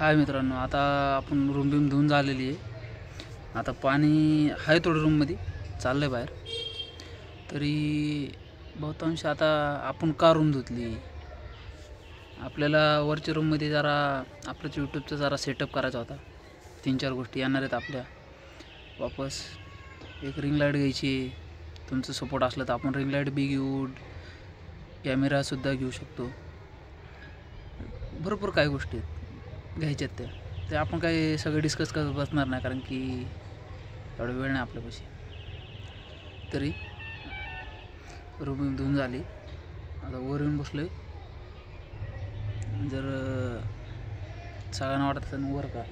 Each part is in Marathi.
हाय मित्रांनो, आता आपण रूम बिम धुवून झालेली आहे। आता पाणी आहे थोडं रूममध्ये, चाललं आहे बाहेर। तरी बहुतांश आता आपण का रूम धुतली, आपल्याला वरच्या रूममध्ये जरा आपलं यूट्यूबचा जरा सेटअप करायचा होता। 3-4 गोष्टी येणार आहेत आपल्या वापस। एक रिंग लाईट घ्यायची, तुमचं सपोर्ट असलं तर आपण रिंग लाईट बी घेऊ, कॅमेरासुद्धा घेऊ शकतो। भरपूर काही गोष्टी आहेत घ्यायच्यात ते आपण काही सगळं डिस्कस करत बसणार नाही, कारण की एवढा वेळ नाही आपल्यापाशी। तरी रूम धुवून झाली, आता वर येऊन बसलोय। जर सगळ्यांना वाटत असेल वर का,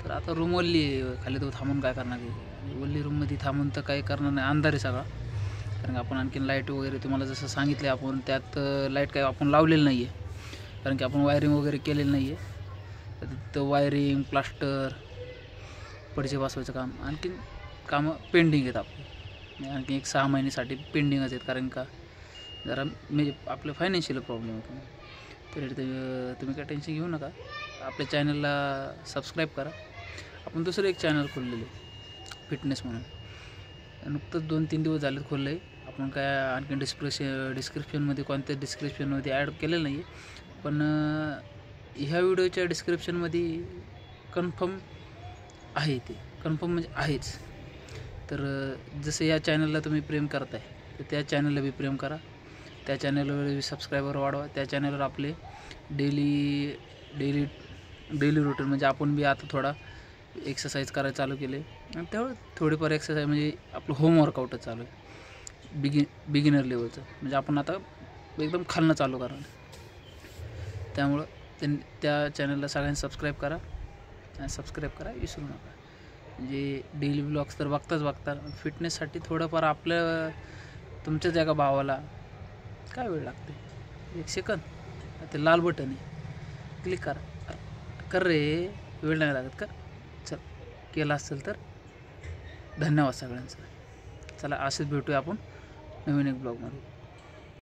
तर आता रूम ओल्ली आहे, खाली तो थांबून काय करणार आहे? ओल्ली रूममध्ये थांबून तर काही करणार नाही, अंधार आहे सगळा। कारण आपण आणखीन लाईट वगैरे तुम्हाला जसं सांगितलं आपण, त्यात लाईट काही आपण लावलेलं नाही आहे, कारण की आपण वायरिंग वगैरे केलेलं नाही आहे। तर वायरिंग, प्लास्टर, पडचे बसवायचं काम, आणखीन कामं पेंडिंग आहेत आपले। आणखी एक 6 महिन्यासाठी पेंडिंगच आहेत, कारण का जरा म्हणजे आपलं फायनान्शियल प्रॉब्लेम होतो। तर तुम्ही काय टेन्शन घेऊ नका, आपल्या चॅनलला सबस्क्राईब करा। आपण दुसरं एक चॅनल खोललेलं आहे फिटनेस म्हणून, नुकतंच 2-3 दिवस झाले खोललं आहे। आपण काय आणखीन डिस्क्रिप्शनमध्ये कोणत्या डिस्क्रिप्शनमध्ये ॲड केलेलं नाही आहे, पण ह्या व्हिडिओच्या डिस्क्रिप्शनमध्ये कन्फर्म आहे, ते कन्फर्म म्हणजे आहेच। तर जसं या चॅनलला तुम्ही प्रेम करताय, तर त्या चॅनलला बी प्रेम करा, त्या चॅनलवर बी सबस्क्रायबर वाढवा। त्या चॅनलवर आपले डेली रुटीन, म्हणजे आपण बी आता थोडा एक्सरसाइज करायला चालू केले, आणि तेवढं थोडीफार एक्सरसाइज म्हणजे आपलं होम वर्कआउटच चालू आहे, बिगिनर लेवलचं। म्हणजे आपण आता एकदम खालनं चालू करा, त्यामुळं त्या चॅनलला सगळ्यांनी सबस्क्राईब करा, आणि सबस्क्राईब करा विसरू नका। म्हणजे डेली ब्लॉग्स तर बघता फिटनेससाठी थोडंफार आपलं तुमच्याच एका भावाला काय वेळ लागते, 1 सेकंद, ते लाल बटन आहे, क्लिक करा, कर रे, वेळ नाही लागत का? चल, केलं असेल तर धन्यवाद सगळ्यांचं। चला, असंच भेटूया आपण नवीन एक ब्लॉगमध्ये।